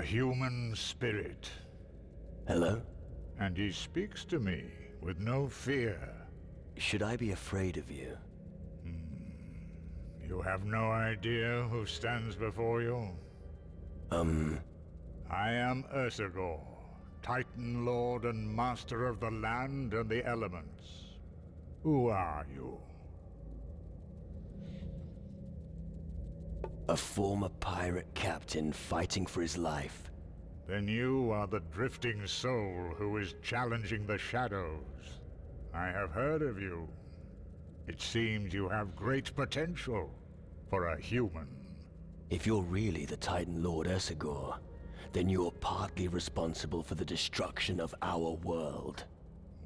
A human spirit. Hello? And he speaks to me with no fear. Should I be afraid of you? You have no idea who stands before you? I am Ursagor, Titan Lord and Master of the Land and the Elements. Who are you? A former pirate captain fighting for his life. Then you are the drifting soul who is challenging the shadows. I have heard of you. It seems you have great potential for a human. If you're really the Titan Lord Ursagor, then you're partly responsible for the destruction of our world.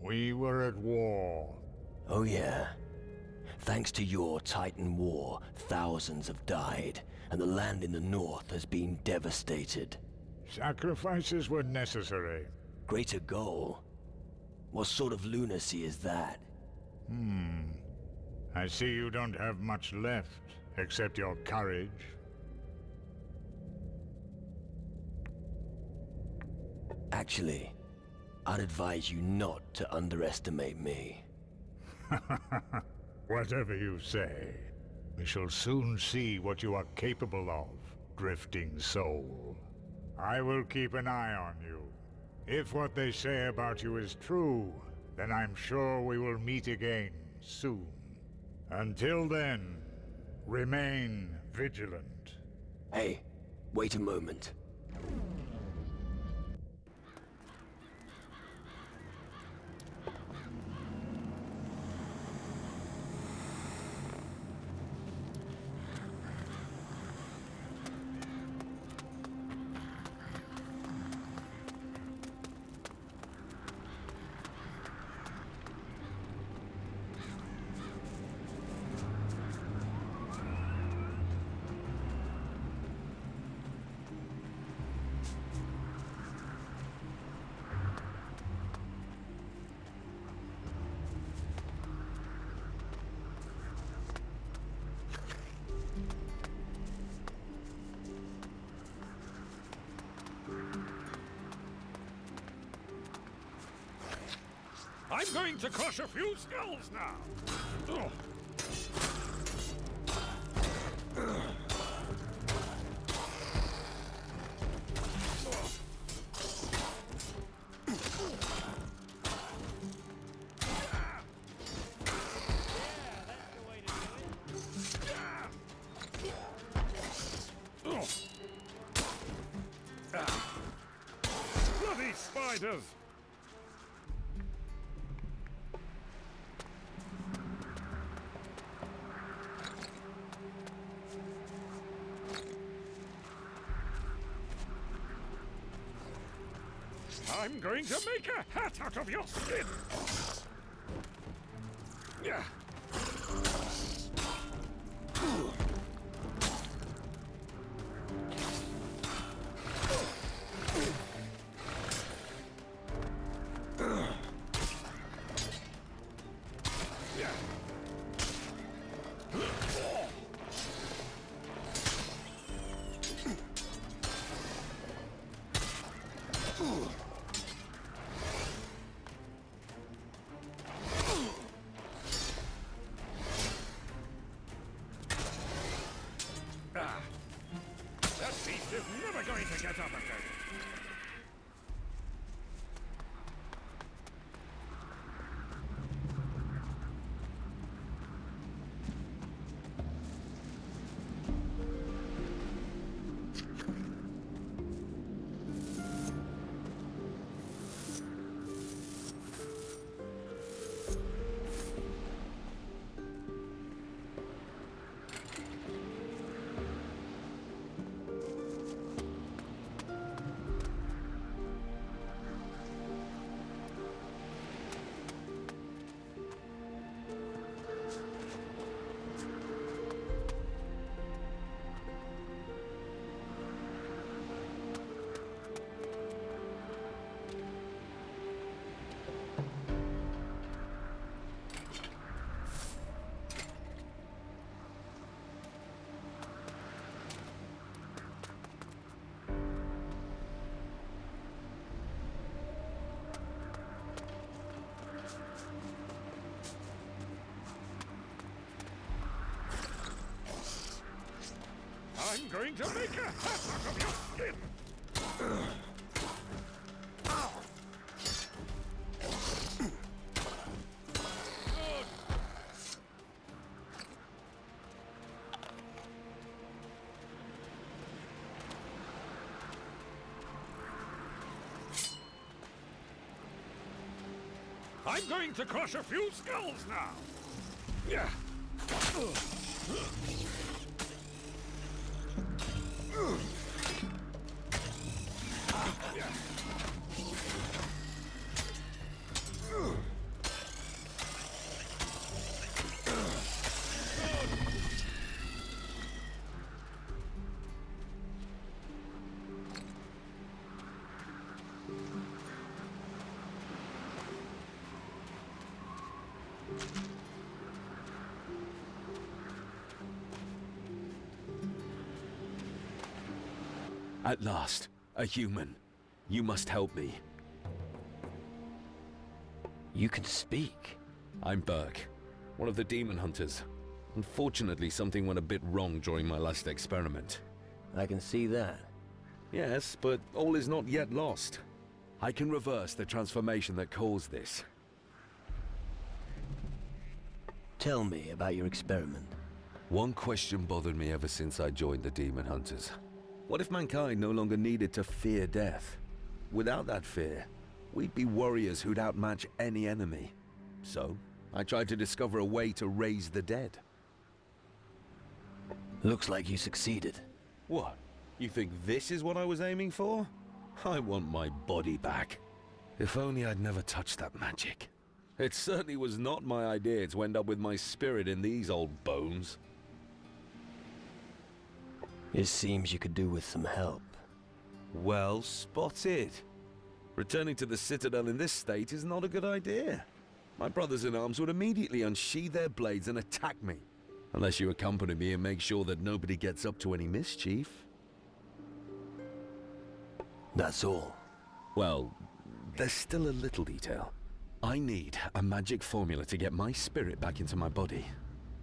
We were at war. Oh yeah. Thanks to your Titan war, thousands have died, and the land in the north has been devastated. Sacrifices were necessary. Greater goal? What sort of lunacy is that? I see you don't have much left, except your courage. Actually, I'd advise you not to underestimate me. Whatever you say. We shall soon see what you are capable of, drifting soul. I will keep an eye on you. If what they say about you is true, then I'm sure we will meet again soon. Until then, remain vigilant. Hey, wait a moment. I'm going to crush a few skulls now! Ugh. Bloody spiders! I'm going to make a hat out of your skin! Yeah. That beast is never going to get up again! I'm going to make a hat out of your skin! I'm going to crush a few skulls now! Yeah. At last, a human. You must help me. You can speak. I'm Burke, one of the demon hunters. Unfortunately, something went a bit wrong during my last experiment. I can see that. Yes, but all is not yet lost. I can reverse the transformation that caused this. Tell me about your experiment. One question bothered me ever since I joined the demon hunters. What if mankind no longer needed to fear death? Without that fear, we'd be warriors who'd outmatch any enemy. So, I tried to discover a way to raise the dead. Looks like you succeeded. What? You think this is what I was aiming for? I want my body back. If only I'd never touched that magic. It certainly was not my idea to end up with my spirit in these old bones. It seems you could do with some help. Well spotted. Returning to the Citadel in this state is not a good idea. My brothers-in-arms would immediately unsheathe their blades and attack me. Unless you accompany me and make sure that nobody gets up to any mischief. That's all. Well, there's still a little detail. I need a magic formula to get my spirit back into my body.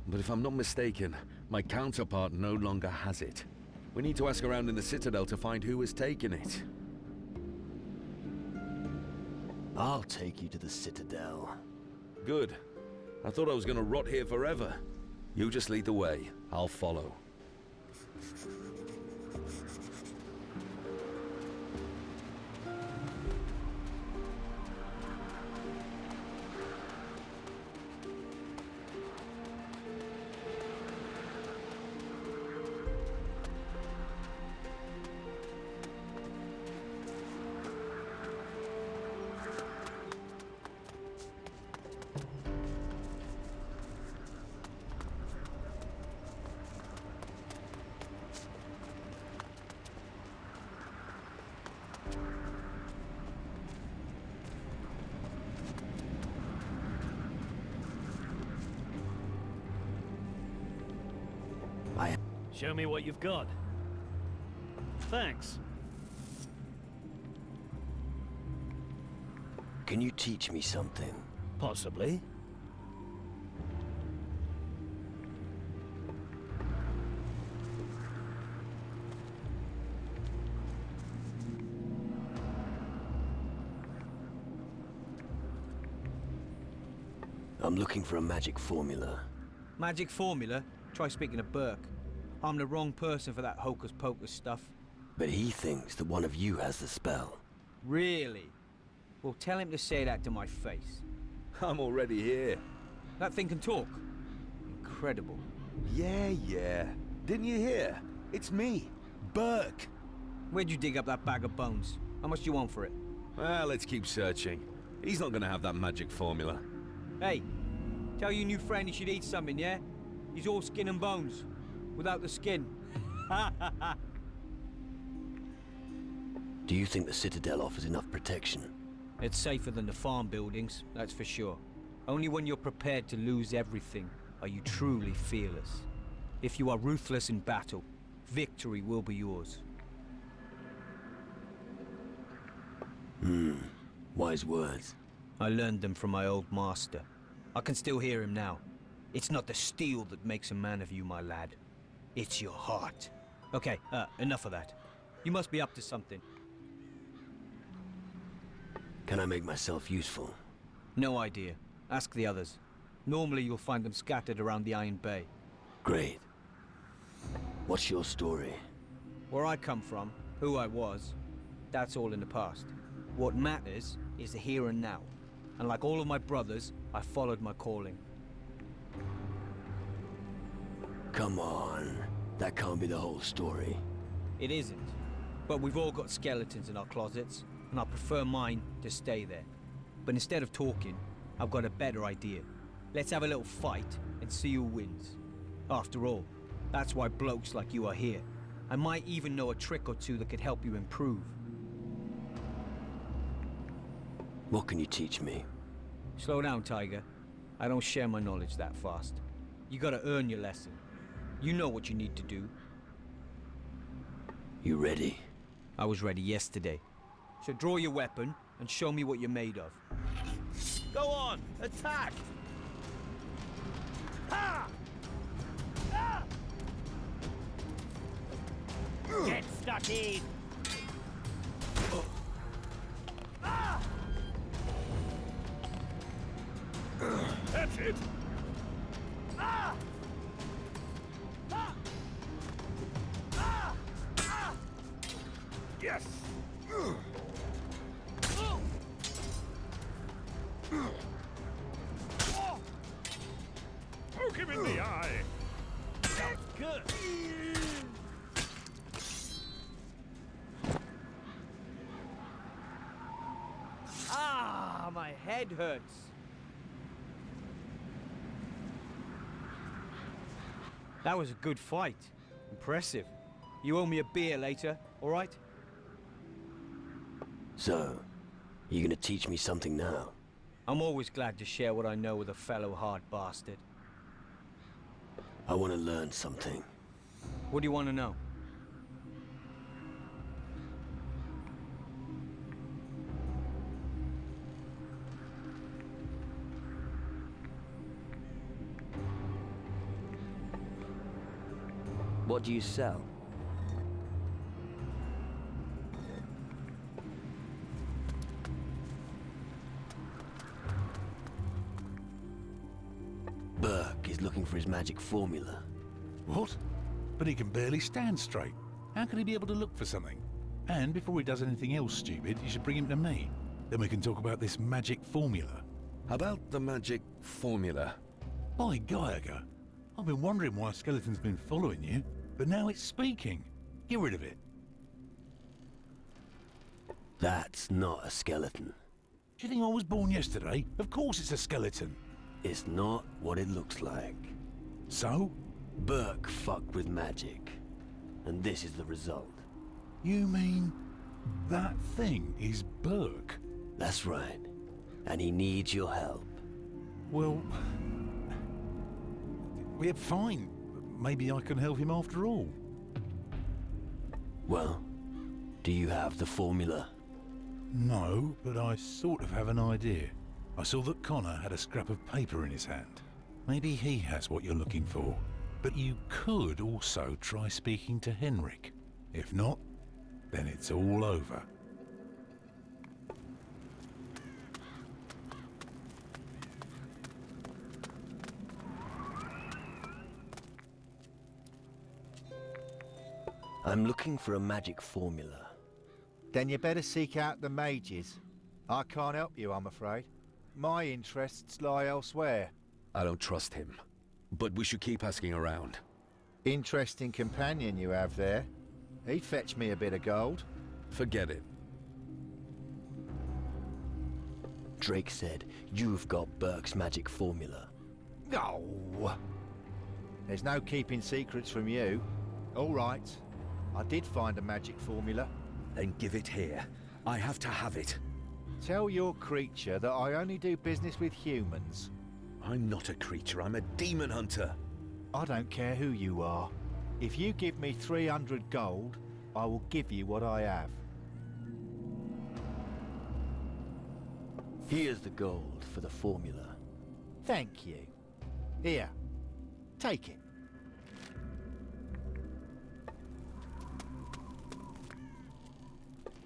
But if I'm not mistaken, my counterpart no longer has it. We need to ask around in the Citadel to find who has taken it. I'll take you to the Citadel. Good. I thought I was gonna rot here forever. You just lead the way. I'll follow. Show me what you've got. Thanks. Can you teach me something? Possibly. I'm looking for a magic formula. Magic formula? Try speaking to Burke. I'm the wrong person for that hocus-pocus stuff. But he thinks that one of you has the spell. Really? Well, tell him to say that to my face. I'm already here. That thing can talk. Incredible. Yeah. Didn't you hear? It's me, Burke. Where'd you dig up that bag of bones? How much do you want for it? Well, let's keep searching. He's not gonna have that magic formula. Hey, tell your new friend he should eat something, yeah? He's all skin and bones. Without the skin. Do you think the Citadel offers enough protection? It's safer than the farm buildings, that's for sure. Only when you're prepared to lose everything are you truly fearless. If you are ruthless in battle, victory will be yours. Wise words. I learned them from my old master. I can still hear him now. It's not the steel that makes a man of you, my lad. It's your heart. Okay, enough of that. You must be up to something. Can I make myself useful? No idea. Ask the others. Normally you'll find them scattered around the Iron Bay. Great. What's your story? Where I come from, who I was, that's all in the past. What matters is the here and now. And like all of my brothers, I followed my calling. Come on. That can't be the whole story. It isn't. But we've all got skeletons in our closets, and I prefer mine to stay there. But instead of talking, I've got a better idea. Let's have a little fight and see who wins. After all, that's why blokes like you are here. I might even know a trick or two that could help you improve. What can you teach me? Slow down, Tiger. I don't share my knowledge that fast. You gotta earn your lesson. You know what you need to do. You ready? I was ready yesterday. So draw your weapon and show me what you're made of. Go on! Attack! Ha! Ah! Get stuck in! Ah! That's it! Ah! Ah! Ah! Ah! Yes! Poke him in the eye! That's good! Ah, my head hurts. That was a good fight. Impressive. You owe me a beer later, all right? So, you gonna teach me something now? I'm always glad to share what I know with a fellow hard bastard. I want to learn something. What do you want to know? What do you sell? Burke is looking for his magic formula. What? But he can barely stand straight. How can he be able to look for something? And before he does anything else stupid, you should bring him to me. Then we can talk about this magic formula. How about the magic formula? By Geiger, I've been wondering why a skeleton's been following you, but now it's speaking. Get rid of it. That's not a skeleton. Do you think I was born yesterday? Of course it's a skeleton. It's not what it looks like. So? Burke fucked with magic. And this is the result. You mean that thing is Burke? That's right. And he needs your help. Well, we're fine. Maybe I can help him after all. Well, do you have the formula? No, but I sort of have an idea. I saw that Connor had a scrap of paper in his hand. Maybe he has what you're looking for. But you could also try speaking to Henrik. If not, then it's all over. I'm looking for a magic formula. Then you better seek out the mages. I can't help you, I'm afraid. My interests lie elsewhere. I don't trust him. But we should keep asking around. Interesting companion you have there. He'd fetch me a bit of gold. Forget it. Drake said you've got Burke's magic formula. Oh! There's no keeping secrets from you. All right. I did find a magic formula. Then give it here. I have to have it. Tell your creature that I only do business with humans. I'm not a creature, I'm a demon hunter. I don't care who you are. If you give me 300 gold, I will give you what I have. Here's the gold for the formula. Thank you. Here, take it.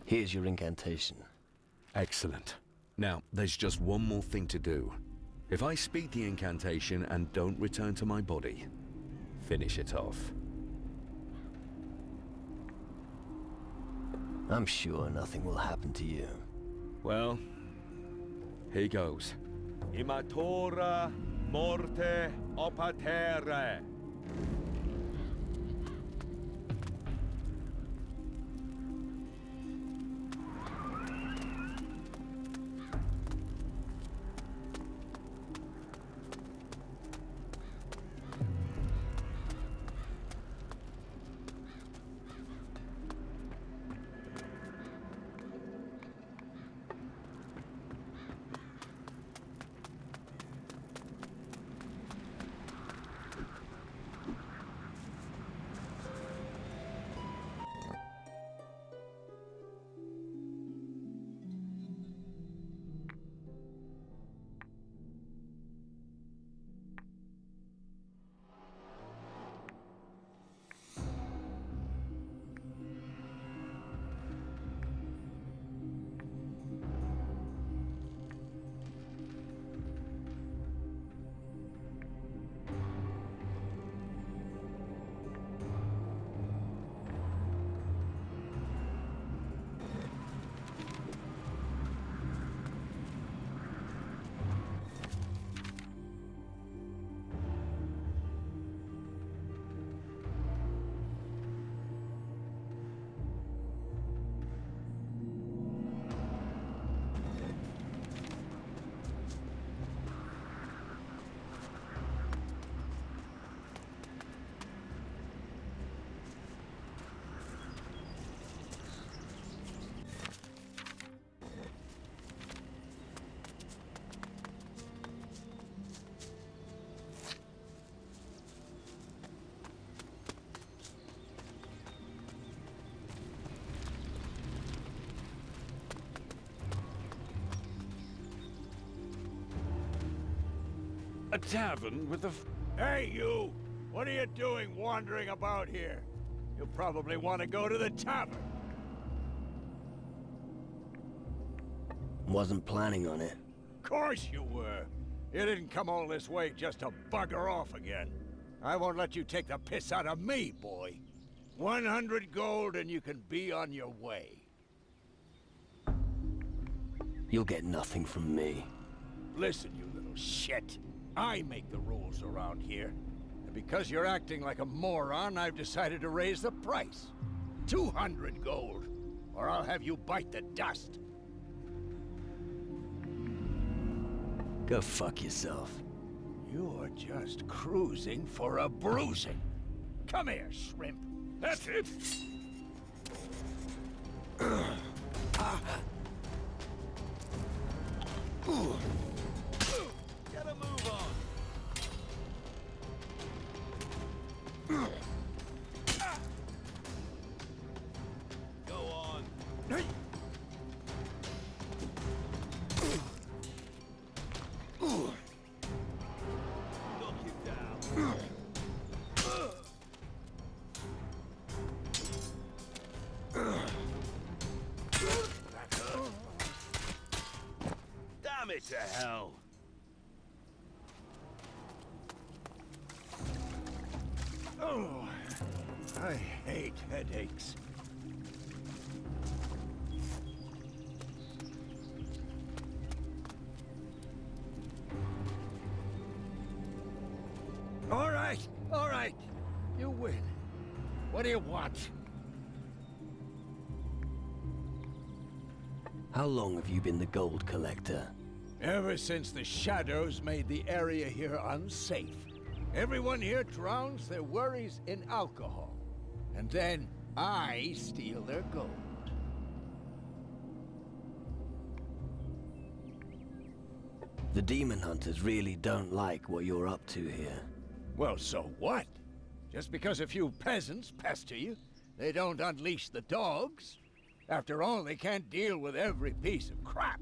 Here's your incantation. Excellent. Now, there's just one more thing to do. If I speak the incantation and don't return to my body, finish it off. I'm sure nothing will happen to you. Well, here goes. Immatura morte opatere. A tavern with a... Hey, you! What are you doing wandering about here? You probably want to go to the tavern. Wasn't planning on it. Of course you were. You didn't come all this way just to bugger off again. I won't let you take the piss out of me, boy. 100 gold and you can be on your way. You'll get nothing from me. Listen, you little shit. I make the rules around here. And because you're acting like a moron, I've decided to raise the price. 200 gold, or I'll have you bite the dust. Go fuck yourself. You're just cruising for a bruising. Come here, shrimp. That's it! Get a move on. Go on. Knock him down. Damn it to hell. Oh, I hate headaches. All right. You win. What do you want? How long have you been the gold collector? Ever since the shadows made the area here unsafe. Everyone here drowns their worries in alcohol. And then I steal their gold. The demon hunters really don't like what you're up to here. Well, so what? Just because a few peasants pester you, they don't unleash the dogs. After all, they can't deal with every piece of crap.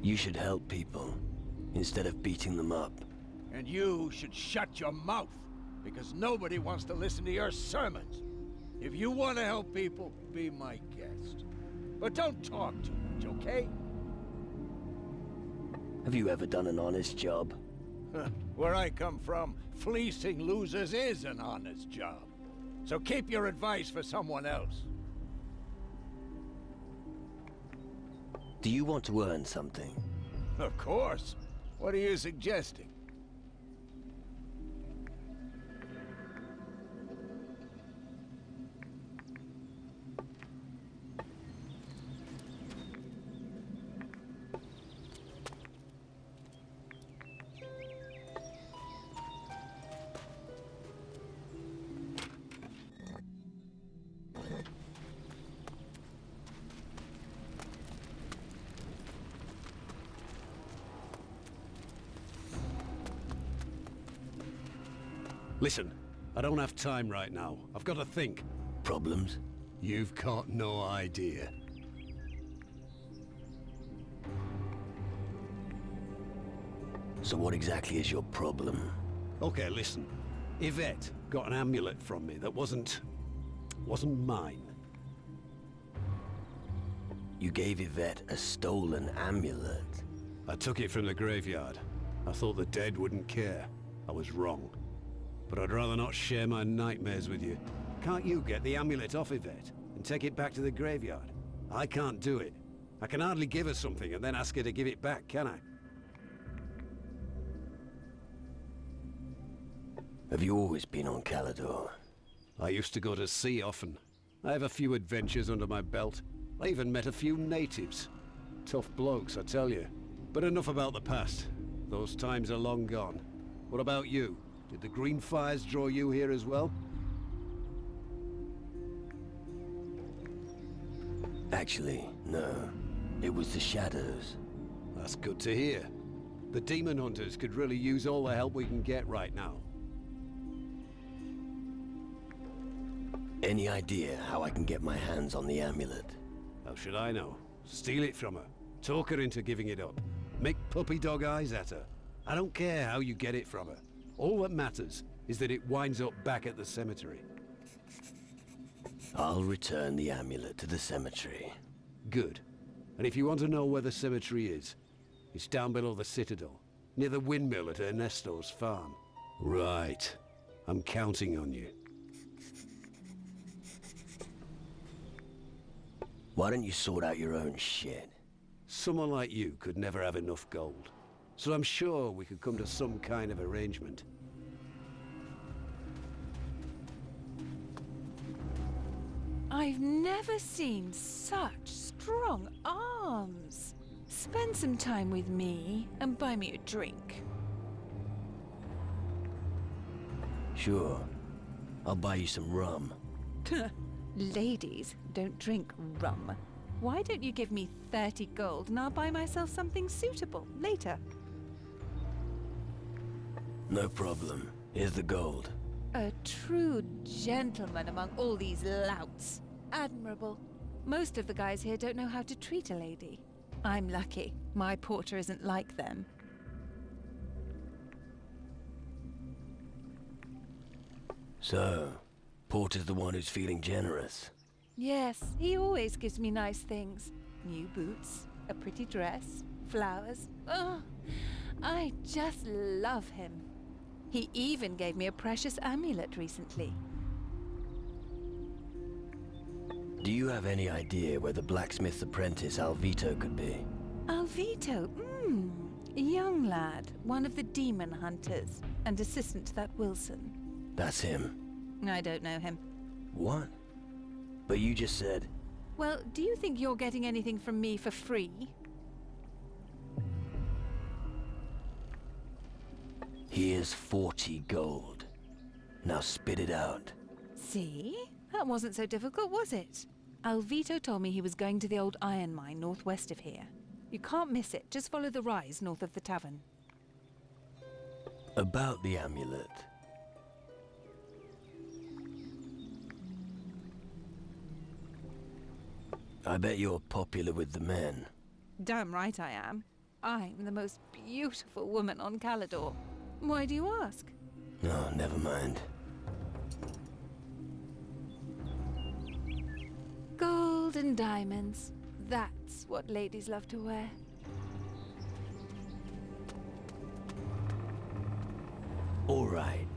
You should help people, instead of beating them up. And you should shut your mouth, because nobody wants to listen to your sermons. If you want to help people, be my guest. But don't talk too much, okay? Have you ever done an honest job? Where I come from, fleecing losers is an honest job. So keep your advice for someone else. Do you want to earn something? Of course. What are you suggesting? Listen, I don't have time right now. I've got to think. Problems? You've got no idea. So what exactly is your problem? Okay, listen. Yvette got an amulet from me that wasn't mine. You gave Yvette a stolen amulet? I took it from the graveyard. I thought the dead wouldn't care. I was wrong. But I'd rather not share my nightmares with you. Can't you get the amulet off Yvette and take it back to the graveyard? I can't do it. I can hardly give her something and then ask her to give it back, can I? Have you always been on Calador? I used to go to sea often. I have a few adventures under my belt. I even met a few natives. Tough blokes, I tell you. But enough about the past. Those times are long gone. What about you? Did the green fires draw you here as well? Actually, no. It was the shadows. That's good to hear. The demon hunters could really use all the help we can get right now. Any idea how I can get my hands on the amulet? How should I know? Steal it from her. Talk her into giving it up. Make puppy dog eyes at her. I don't care how you get it from her. All that matters is that it winds up back at the cemetery. I'll return the amulet to the cemetery. Good. And if you want to know where the cemetery is, it's down below the citadel, near the windmill at Ernesto's farm. Right. I'm counting on you. Why don't you sort out your own shit? Someone like you could never have enough gold. So I'm sure we could come to some kind of arrangement. I've never seen such strong arms. Spend some time with me and buy me a drink. Sure. I'll buy you some rum. Ladies don't drink rum. Why don't you give me 30 gold and I'll buy myself something suitable later? No problem. Here's the gold. A true gentleman among all these louts. Admirable. Most of the guys here don't know how to treat a lady. I'm lucky. My porter isn't like them. So, Porter's the one who's feeling generous. Yes, he always gives me nice things. New boots, a pretty dress, flowers. Oh, I just love him. He even gave me a precious amulet recently. Do you have any idea where the blacksmith's apprentice Alvito could be? Alvito? Young lad, one of the demon hunters, and assistant to that Wilson. That's him. I don't know him. What? But you just said... Well, do you think you're getting anything from me for free? Here's 40 gold. Now spit it out. See? That wasn't so difficult, was it? Alvito told me he was going to the old iron mine northwest of here. You can't miss it. Just follow the rise north of the tavern. About the amulet. I bet you're popular with the men. Damn right I am. I'm the most beautiful woman on Calador. Why do you ask? No, never mind. Gold and diamonds. That's what ladies love to wear. All right.